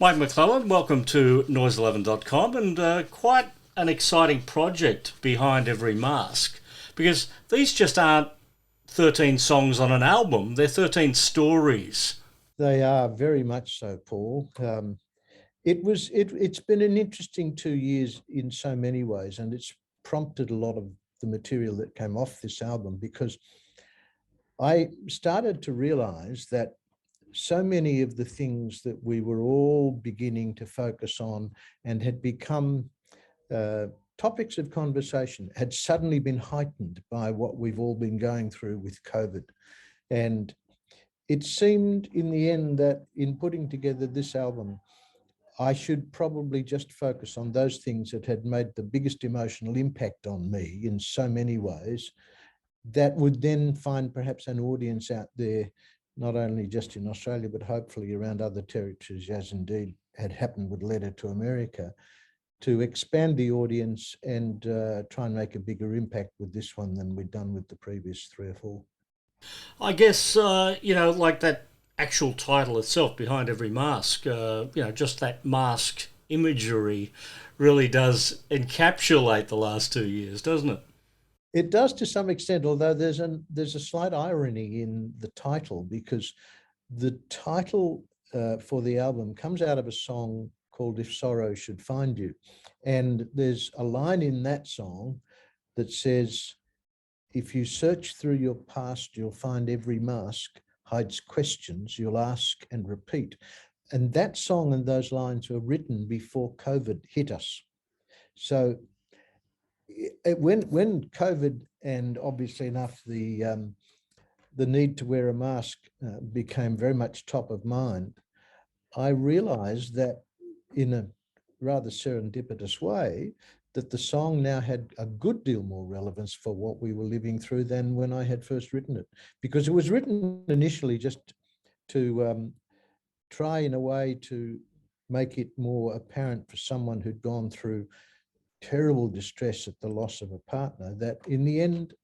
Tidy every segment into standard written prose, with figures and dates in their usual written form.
Mike McClellan, welcome to noise11.com, and quite an exciting project behind every mask, because these just aren't 13 songs on an album, they're 13 stories. They are very much so, Paul. It's been an interesting 2 years in so many ways, and it's prompted a lot of the material that came off this album because I started to realize that so many of the things that we were all beginning to focus on and had become uh, topics of conversation had suddenly been heightened by what we've all been going through with COVID. And it seemed in the end that in putting together this album, I should probably just focus on those things that had made the biggest emotional impact on me in so many ways, that would then find perhaps an audience out there, not only just in Australia, but hopefully around other territories, as indeed had happened with Letter to America, to expand the audience and try and make a bigger impact with this one than we'd done with the previous three or four. I guess, like that actual title itself, Behind Every Mask, just that mask imagery really does encapsulate the last 2 years, doesn't it? It does to some extent, although there's a slight irony in the title, because the title for the album comes out of a song called If Sorrow Should Find You. And there's a line in that song that says, if you search through your past, you'll find every mask hides questions you'll ask and repeat. And that song and those lines were written before COVID hit us. So when COVID, and obviously enough, the need to wear a mask became very much top of mind, I realized that in a rather serendipitous way, that the song now had a good deal more relevance for what we were living through than when I had first written it, because it was written initially just to try in a way to make it more apparent for someone who'd gone through terrible distress at the loss of a partner, that in the end,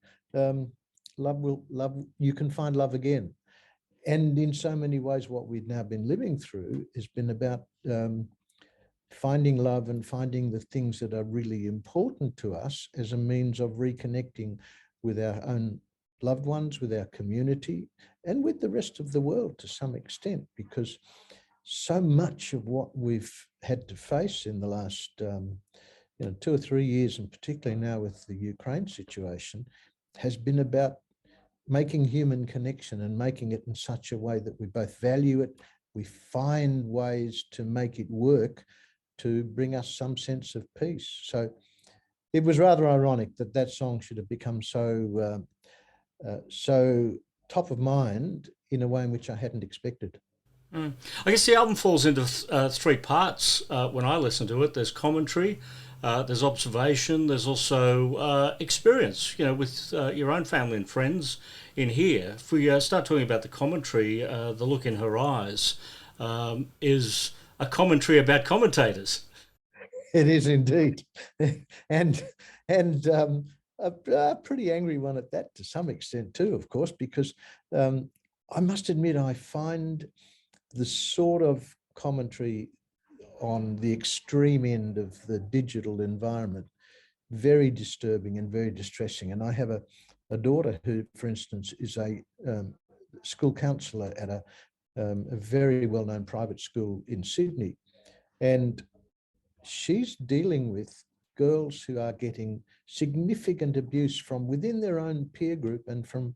love, you can find love again. And in so many ways, what we've now been living through has been about finding love and finding the things that are really important to us as a means of reconnecting with our own loved ones, with our community, and with the rest of the world to some extent, because so much of what we've had to face in the last 2 or 3 years, and particularly now with the Ukraine situation, has been about making human connection and making it in such a way that we both value it, we find ways to make it work to bring us some sense of peace. So it was rather ironic that that song should have become so top of mind in a way in which I hadn't expected. I guess the album falls into three parts when I listen to it. There's commentary, there's observation, there's also experience, with your own family and friends in here. If we start talking about the commentary, The Look in Her Eyes is a commentary about commentators. It is indeed, and a pretty angry one at that to some extent too, of course, because I must admit I find the sort of commentary on the extreme end of the digital environment very disturbing and very distressing. And I have a daughter who, for instance, is a school counsellor at a very well-known private school in Sydney. And she's dealing with girls who are getting significant abuse from within their own peer group and from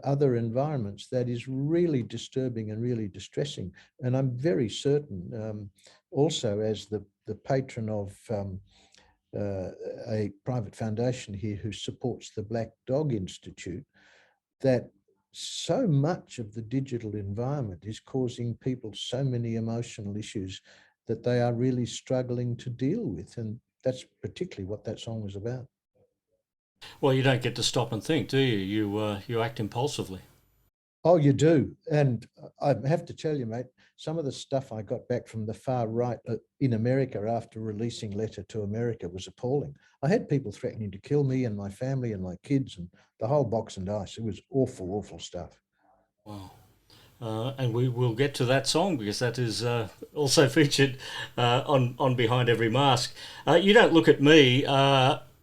other environments. That is really disturbing and really distressing. And I'm very certain, also as the patron of a private foundation here who supports the Black Dog Institute, that so much of the digital environment is causing people so many emotional issues that they are really struggling to deal with. And that's particularly what that song was about. Well, you don't get to stop and think, do you? You act impulsively. Oh, you do. And I have to tell you, mate, some of the stuff I got back from the far right in America after releasing Letter to America was appalling. I had people threatening to kill me and my family and my kids and the whole box and dice. It was awful, awful stuff. Wow. And we will get to that song because that is also featured on Behind Every Mask. You Don't Look at Me.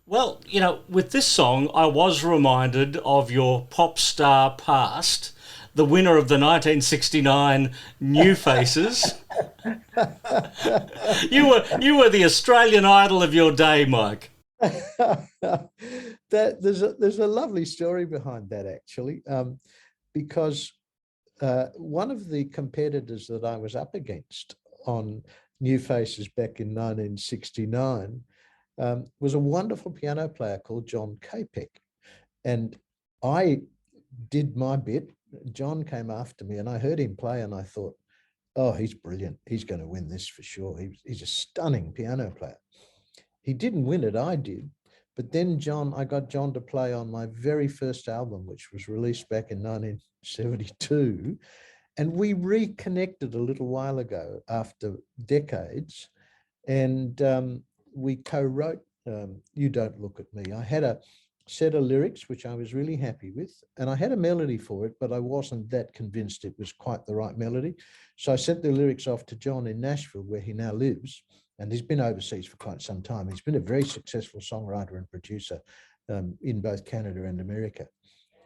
Well, with this song, I was reminded of your pop star past, the winner of the 1969 New Faces. You were the Australian Idol of your day, Mike. that there's a lovely story behind that, actually, because one of the competitors that I was up against on New Faces back in 1969 was a wonderful piano player called John Capek. And I did my bit. John came after me and I heard him play and I thought, oh, he's brilliant. He's going to win this for sure. He's a stunning piano player. He didn't win it, I did. But then I got John to play on my very first album, which was released back in 1972. And we reconnected a little while ago after decades. And we co-wrote You Don't Look at Me. I had a set of lyrics, which I was really happy with. And I had a melody for it, but I wasn't that convinced it was quite the right melody. So I sent the lyrics off to John in Nashville, where he now lives. And he's been overseas for quite some time. He's been a very successful songwriter and producer in both Canada and America.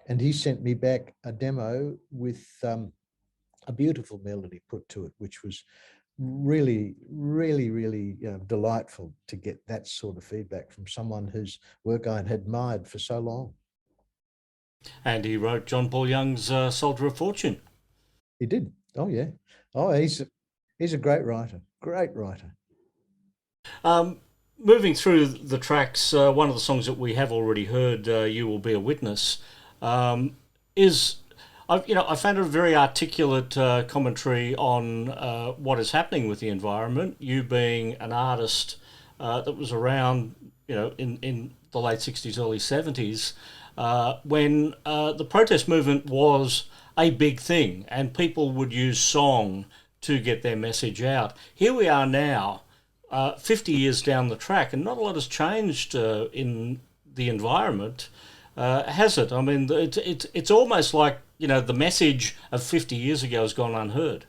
And he sent me back a demo with a beautiful melody put to it, which was really, really, really delightful to get that sort of feedback from someone whose work I had admired for so long. And he wrote John Paul Young's Soldier of Fortune. He did. Oh, yeah. Oh, he's a great writer. Great writer. Moving through the tracks, one of the songs that we have already heard, "You Will Be a Witness," is, I found it a very articulate commentary on what is happening with the environment. You being an artist that was around, in the late '60s, early '70s, when the protest movement was a big thing, and people would use song to get their message out. Here we are now. 50 years down the track, and not a lot has changed in the environment, has it? I mean, it's almost like, the message of 50 years ago has gone unheard.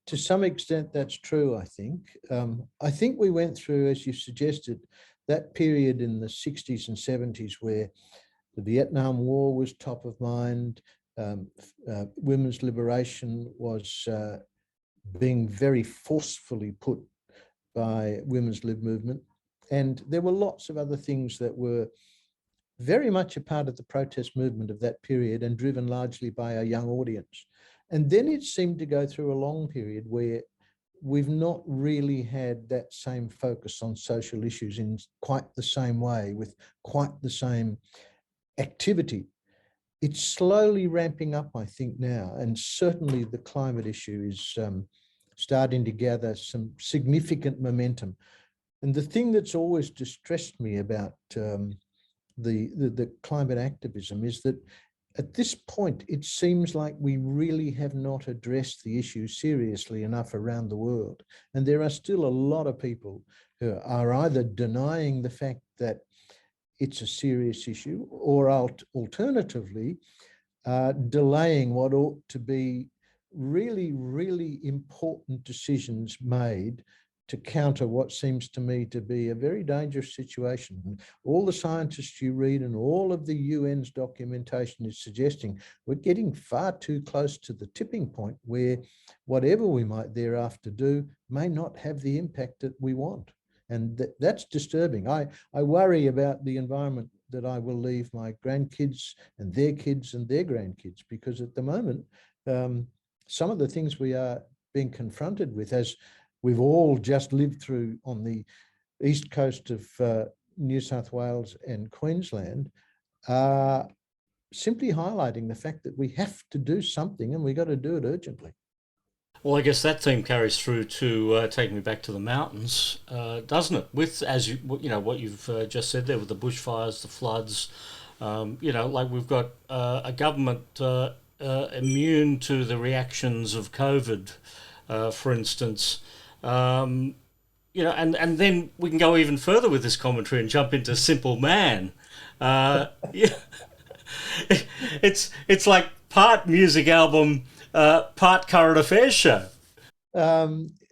To some extent, that's true, I think. I think we went through, as you suggested, that period in the 60s and 70s where the Vietnam War was top of mind, women's liberation was being very forcefully put by Women's Lib movement. And there were lots of other things that were very much a part of the protest movement of that period and driven largely by a young audience. And then it seemed to go through a long period where we've not really had that same focus on social issues in quite the same way, with quite the same activity. It's slowly ramping up, I think, now. And certainly the climate issue is starting to gather some significant momentum. And the thing that's always distressed me about the climate activism is that at this point, it seems like we really have not addressed the issue seriously enough around the world. And there are still a lot of people who are either denying the fact that it's a serious issue, or alternatively, delaying what ought to be really, really important decisions made to counter what seems to me to be a very dangerous situation. All the scientists you read and all of the UN's documentation is suggesting we're getting far too close to the tipping point where whatever we might thereafter do may not have the impact that we want. And that's disturbing. I worry about the environment that I will leave my grandkids and their grandkids, because at the moment, some of the things we are being confronted with, as we've all just lived through on the east coast of New South Wales and Queensland, are simply highlighting the fact that we have to do something, and we've got to do it urgently. Well, I guess that theme carries through to Take Me Back to the Mountains, doesn't it? With, as what you've just said there, with the bushfires, the floods, like we've got a government immune to the reactions of COVID, for instance. And then we can go even further with this commentary and jump into Simple Man. Yeah. It's like part music album, part current affairs show.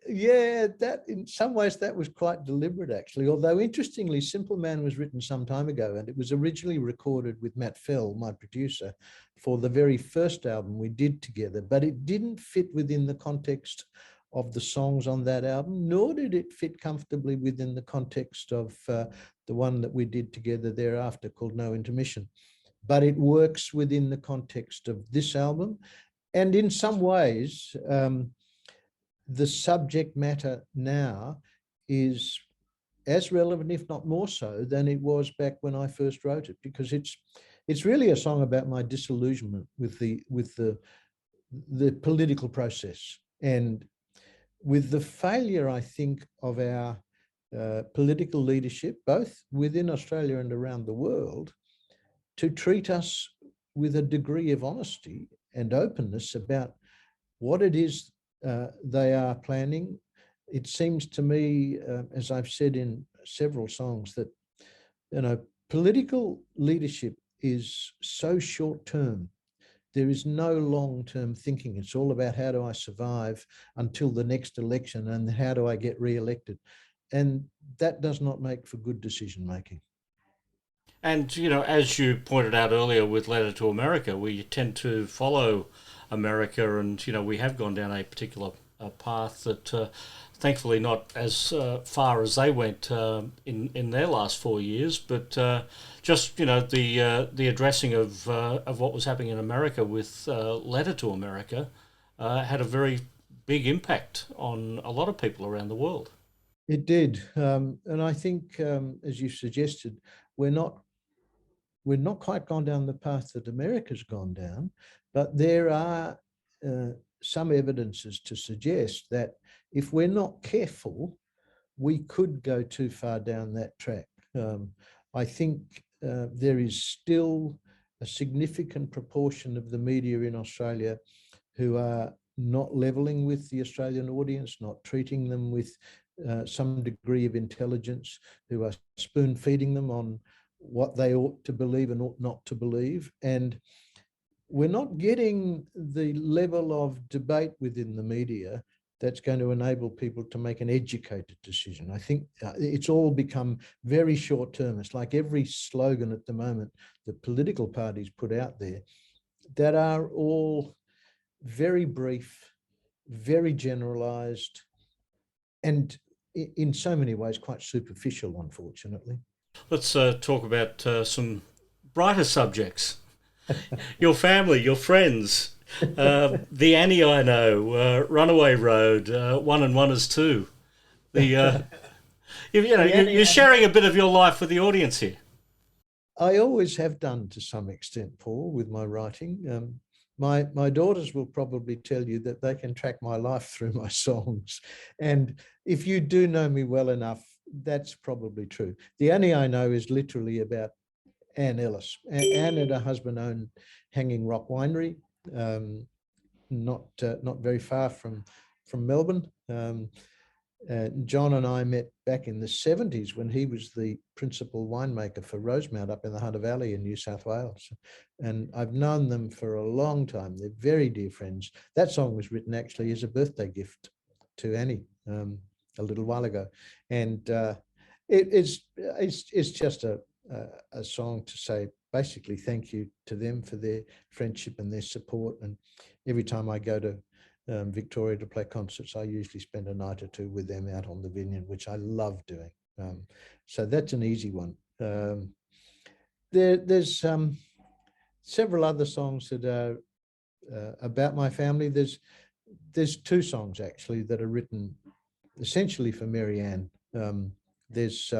Yeah, that in some ways that was quite deliberate, actually. Although interestingly, Simple Man was written some time ago, and it was originally recorded with Matt Fell, my producer, for the very first album we did together. But it didn't fit within the context of the songs on that album, nor did it fit comfortably within the context of the one that we did together thereafter, called No Intermission. But it works within the context of this album, and in some ways. The subject matter now is as relevant, if not more so, than it was back when I first wrote it, because it's really a song about my disillusionment with the political process, and with the failure, I think, of our political leadership, both within Australia and around the world, to treat us with a degree of honesty and openness about what it is they are planning. It seems to me, as I've said in several songs, that political leadership is so short term. There is no long term thinking. It's all about how do I survive until the next election and how do I get re-elected, and that does not make for good decision making. And, as you pointed out earlier with Letter to America, we tend to follow America, and, we have gone down a particular path that thankfully not as far as they went in their last 4 years, but just, the addressing of what was happening in America with Letter to America had a very big impact on a lot of people around the world. It did. And I think, as you suggested, we're not quite gone down the path that America's gone down, but there are some evidences to suggest that if we're not careful, we could go too far down that track. I think there is still a significant proportion of the media in Australia who are not levelling with the Australian audience, not treating them with some degree of intelligence, who are spoon feeding them on what they ought to believe and ought not to believe. And we're not getting the level of debate within the media that's going to enable people to make an educated decision. I think it's all become very short term. It's like every slogan at the moment that political parties put out there that are all very brief, very generalized, and in so many ways quite superficial, unfortunately. Let's talk about some brighter subjects. Your family, your friends, the Annie I know, Runaway Road, One and One is Two. The you're sharing a bit of your life with the audience here. I always have done to some extent, Paul, with my writing. My daughters will probably tell you that they can track my life through my songs, and if you do know me well enough, that's probably true. The Annie I know is literally about Anne Ellis. Anne and her husband owned Hanging Rock Winery, not very far from Melbourne. John and I met back in the 70s when he was the principal winemaker for Rosemount up in the Hunter Valley in New South Wales. And I've known them for a long time. They're very dear friends. That song was written actually as a birthday gift to Annie a little while ago. And it's just a song to say basically thank you to them for their friendship and their support. And every time I go to Victoria to play concerts, I usually spend a night or two with them out on the vineyard, which I love doing. So that's an easy one. There's several other songs that are about my family. There's two songs actually that are written essentially for Mary Ann. There's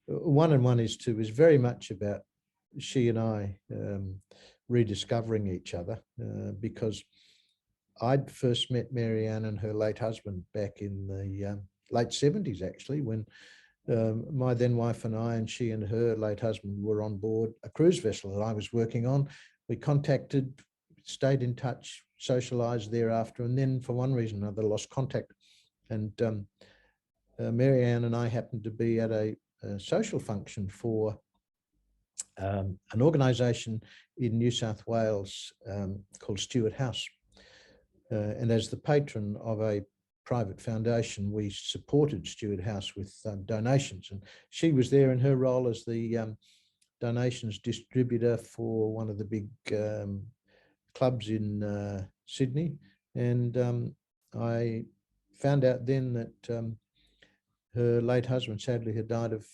One and One is Two is very much about she and I rediscovering each other because I'd first met Mary Ann and her late husband back in the late 70s, actually, when my then wife and I, and she and her late husband, were on board a cruise vessel that I was working on. We contacted, stayed in touch, socialized thereafter, and then for one reason or another lost contact. And Mary Ann and I happened to be at a social function for an organisation in New South Wales called Stewart House. And as the patron of a private foundation, we supported Stewart House with donations. And she was there in her role as the donations distributor for one of the big clubs in Sydney. And I found out then that her late husband sadly had died of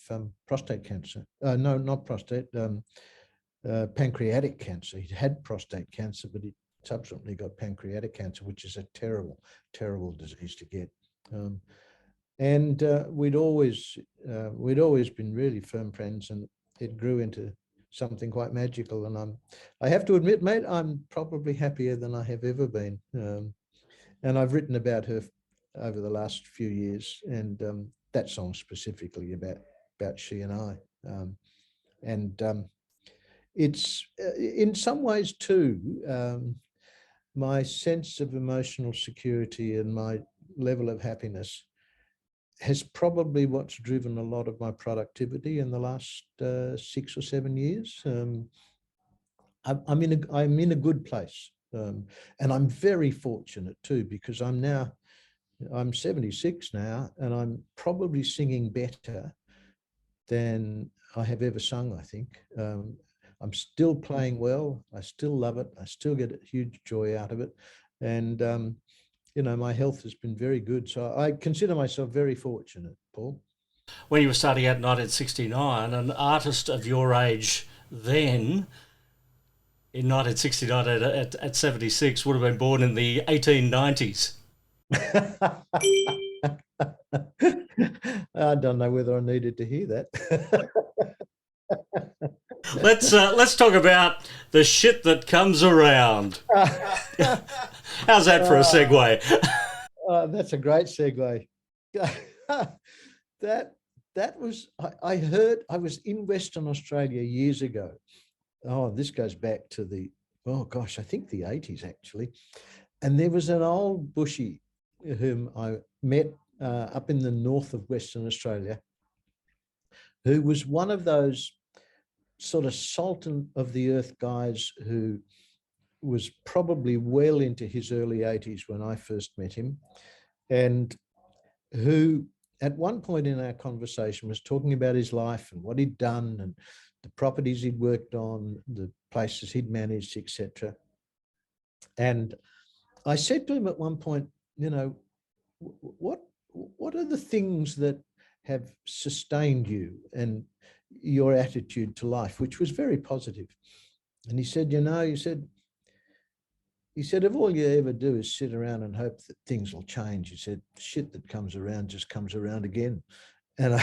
prostate cancer. No, not prostate, pancreatic cancer. He'd had prostate cancer, but he subsequently got pancreatic cancer, which is a terrible, terrible disease to get. And we'd always been really firm friends, and it grew into something quite magical. And I have to admit, mate, I'm probably happier than I have ever been. And I've written about her over the last few years, and that song specifically about she and I. It's in some ways too, my sense of emotional security and my level of happiness has probably what's driven a lot of my productivity in the last 6 or 7 years. I'm in a good place, and I'm very fortunate too, because I'm 76 now, and I'm probably singing better than I have ever sung, I think. I'm still playing well. I still love it. I still get a huge joy out of it. And, my health has been very good. So I consider myself very fortunate, Paul. When you were starting out in 1969, an artist of your age then, in 1969 at 76, would have been born in the 1890s. I don't know whether I needed to hear that. Let's talk about the shit that comes around. How's that for a segue? That's a great segue. that was I heard. I was in Western Australia years ago. Oh, this goes back to I think the 80s actually. And there was an old bushie whom I met up in the north of Western Australia, who was one of those sort of salt of the earth guys who was probably well into his early 80s when I first met him, and who at one point in our conversation was talking about his life and what he'd done and the properties he'd worked on, the places he'd managed, etc. And I said to him at one point, what are the things that have sustained you and your attitude to life, which was very positive. And he said, he said, if all you ever do is sit around and hope that things will change, he said, shit that comes around just comes around again. And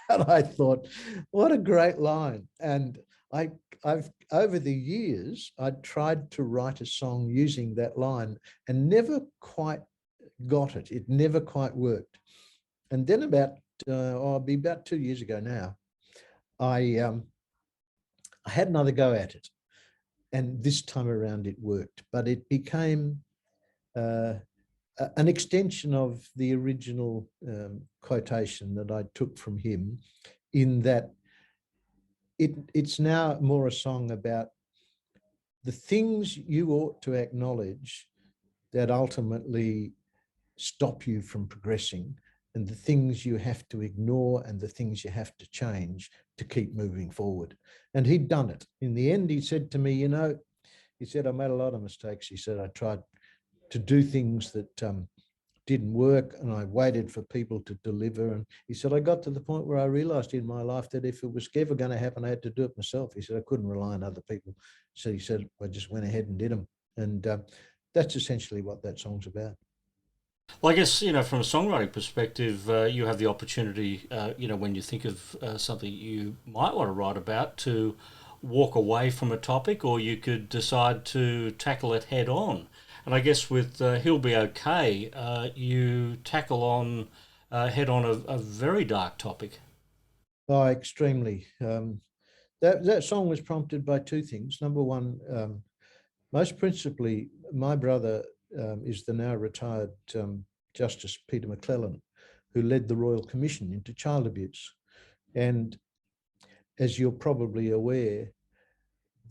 I thought, what a great line. And I've over the years, I tried to write a song using that line and never quite got it. It never quite worked. And then it'll be about 2 years ago now, I had another go at it. And this time around it worked, but it became an extension of the original quotation that I took from him, in that it's now more a song about the things you ought to acknowledge that ultimately stop you from progressing, and the things you have to ignore and the things you have to change to keep moving forward. And he'd done it. In the end, he said to me, he said, I made a lot of mistakes. He said, I tried to do things that didn't work, and I waited for people to deliver. And he said, I got to the point where I realized in my life that if it was ever going to happen, I had to do it myself. He said, I couldn't rely on other people. So he said, I just went ahead and did them. And that's essentially what that song's about. Well, I guess, from a songwriting perspective, you have the opportunity, when you think of something you might want to write about, to walk away from a topic, or you could decide to tackle it head on. And I guess with He'll Be Okay, you tackle on head on a very dark topic. Oh, extremely. That song was prompted by two things. Number one, most principally, my brother is the now retired Justice Peter McClellan, who led the Royal Commission into child abuse. And as you're probably aware,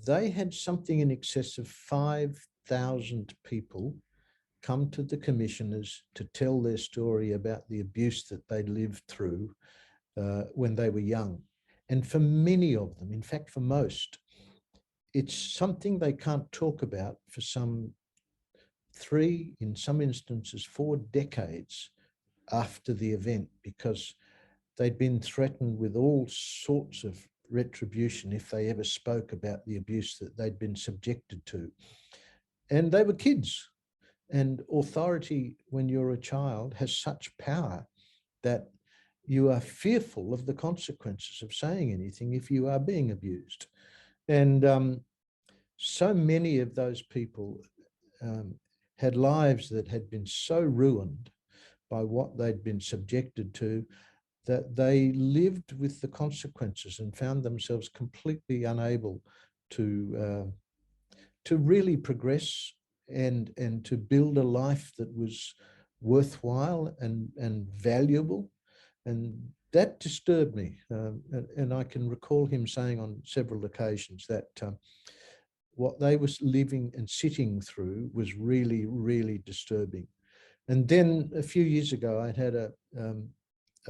they had something in excess of 5,000 people come to the commissioners to tell their story about the abuse that they lived through when they were young. And for many of them, in fact, for most, it's something they can't talk about for some 3, in some instances 4 decades after the event, because they'd been threatened with all sorts of retribution if they ever spoke about the abuse that they'd been subjected to. And they were kids. And authority, when you're a child, has such power that you are fearful of the consequences of saying anything if you are being abused. And so many of those people had lives that had been so ruined by what they'd been subjected to that they lived with the consequences and found themselves completely unable to really progress and to build a life that was worthwhile and valuable. And that disturbed me. And I can recall him saying on several occasions that what they were living and sitting through was really, really disturbing. And then a few years ago, I'd had a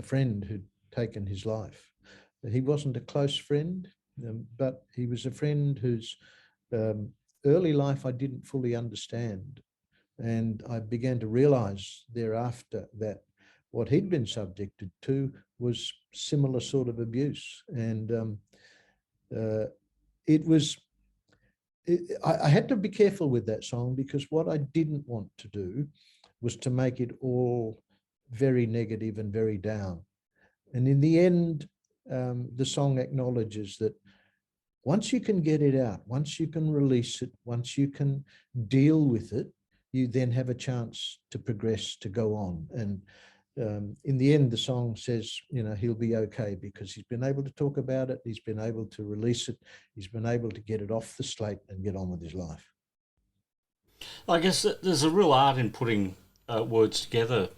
friend who'd taken his life. He wasn't a close friend, but he was a friend whose early life I didn't fully understand. And I began to realize thereafter that what he'd been subjected to was similar sort of abuse. And it was, I had to be careful with that song, because what I didn't want to do was to make it all very negative and very down. And in the end, the song acknowledges that once you can get it out, once you can release it, once you can deal with it, you then have a chance to progress, to go on. And in the end, the song says, you know, he'll be okay because he's been able to talk about it, he's been able to release it, he's been able to get it off the slate and get on with his life. I guess there's a real art in putting words together,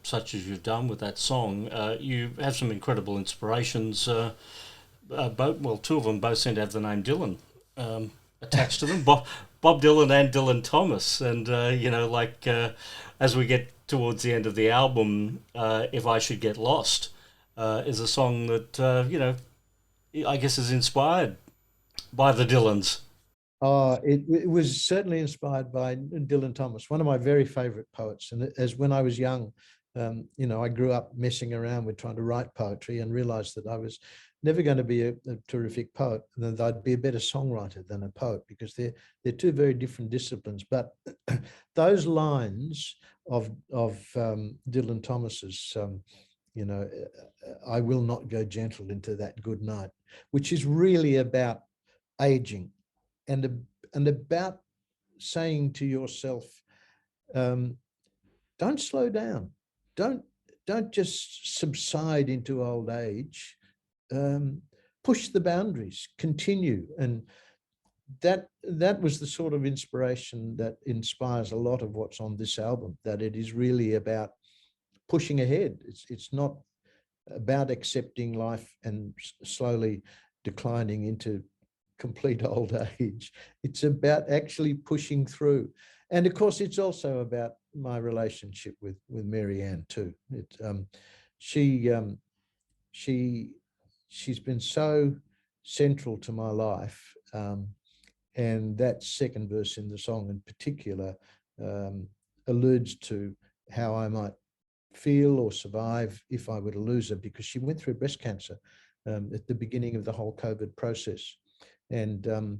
such as you've done with that song. You have some incredible inspirations. Two of them both seem to have the name Dylan attached to them. Bob Dylan and Dylan Thomas. And, as we get towards the end of the album, If I Should Get Lost is a song that, I guess is inspired by the Dylans. It was certainly inspired by Dylan Thomas, one of my very favorite poets. And as when I was young, I grew up messing around with trying to write poetry and realized that I was never going to be a terrific poet, and that I'd be a better songwriter than a poet, because they're two very different disciplines. But those lines of Dylan Thomas's, I will not go gentle into that good night, which is really about aging and about saying to yourself, don't slow down, don't just subside into old age. Push the boundaries, continue. And that was the sort of inspiration that inspires a lot of what's on this album, that it is really about pushing ahead. It's not about accepting life and slowly declining into complete old age. It's about actually pushing through. And of course, it's also about my relationship with Mary Ann too. She's been so central to my life. And that second verse in the song in particular alludes to how I might feel or survive if I were to lose her, because she went through breast cancer at the beginning of the whole COVID process. And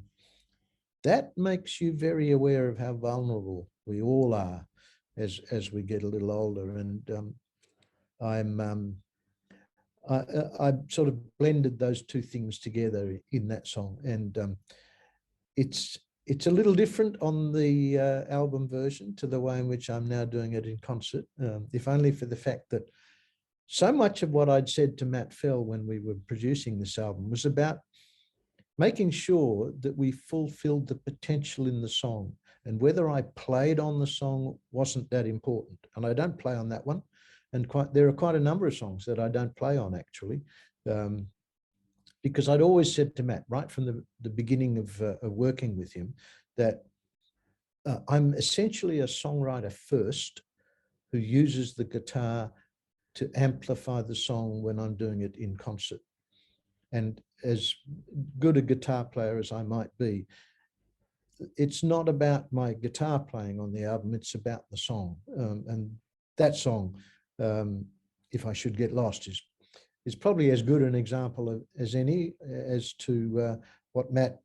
that makes you very aware of how vulnerable we all are as we get a little older. And I sort of blended those two things together in that song. And it's a little different on the album version to the way in which I'm now doing it in concert, if only for the fact that so much of what I'd said to Matt Fell when we were producing this album was about making sure that we fulfilled the potential in the song. And whether I played on the song wasn't that important. And I don't play on that one. And there are quite a number of songs that I don't play on, actually, because I'd always said to Matt, right from the beginning of working with him, that I'm essentially a songwriter first who uses the guitar to amplify the song when I'm doing it in concert. And as good a guitar player as I might be, it's not about my guitar playing on the album, it's about the song. And that song, If I Should Get Lost, is probably as good an example as any as to what Matt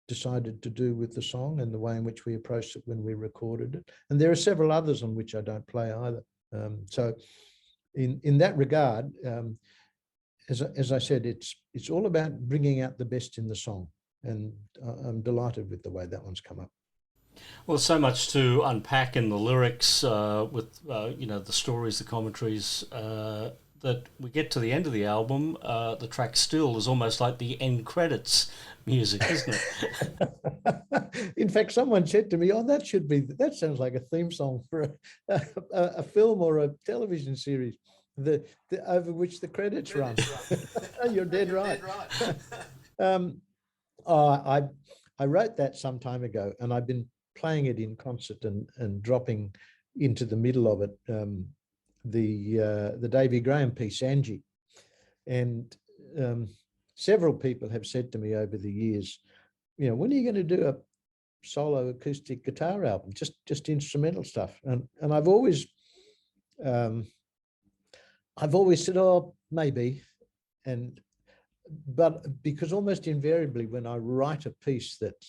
decided to do with the song and the way in which we approached it when we recorded it. And there are several others on which I don't play either. So in that regard, as I said, it's all about bringing out the best in the song. And I'm delighted with the way that one's come up. Well, so much to unpack in the lyrics with, the stories, the commentaries, that we get to the end of the album, the track Still is almost like the end credits music, isn't it? In fact, someone said to me, that sounds like a theme song for a film or a television series, over which the credits run. You're dead right. I wrote that some time ago, and I've been playing it in concert and dropping into the middle of it the Davy Graham piece, Angie. And several people have said to me over the years, when are you going to do a solo acoustic guitar album, just instrumental stuff? And I've always said, oh, maybe. But because almost invariably when I write a piece that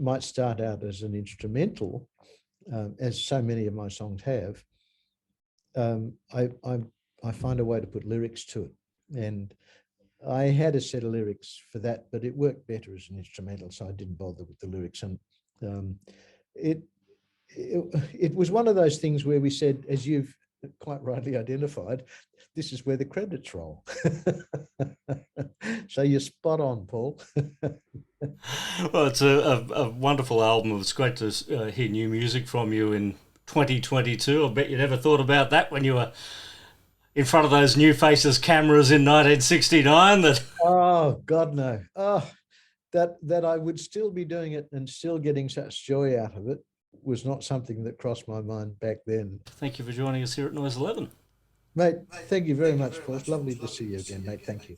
might start out as an instrumental, as so many of my songs have, I find a way to put lyrics to it. And I had a set of lyrics for that, but it worked better as an instrumental, so I didn't bother with the lyrics. And it was one of those things where we said, as you've quite rightly identified, this is where the credits roll. So you're spot on, Paul. Well, it's a wonderful album. It's great to hear new music from you in 2022. I bet you never thought about that when you were in front of those New Faces cameras in 1969. Oh, God, no. Oh, that I would still be doing it and still getting such joy out of it was not something that crossed my mind back then. Thank you for joining us here at Noise 11. Mate, thank you very much, Paul. It's lovely to see you again, mate. Thank you.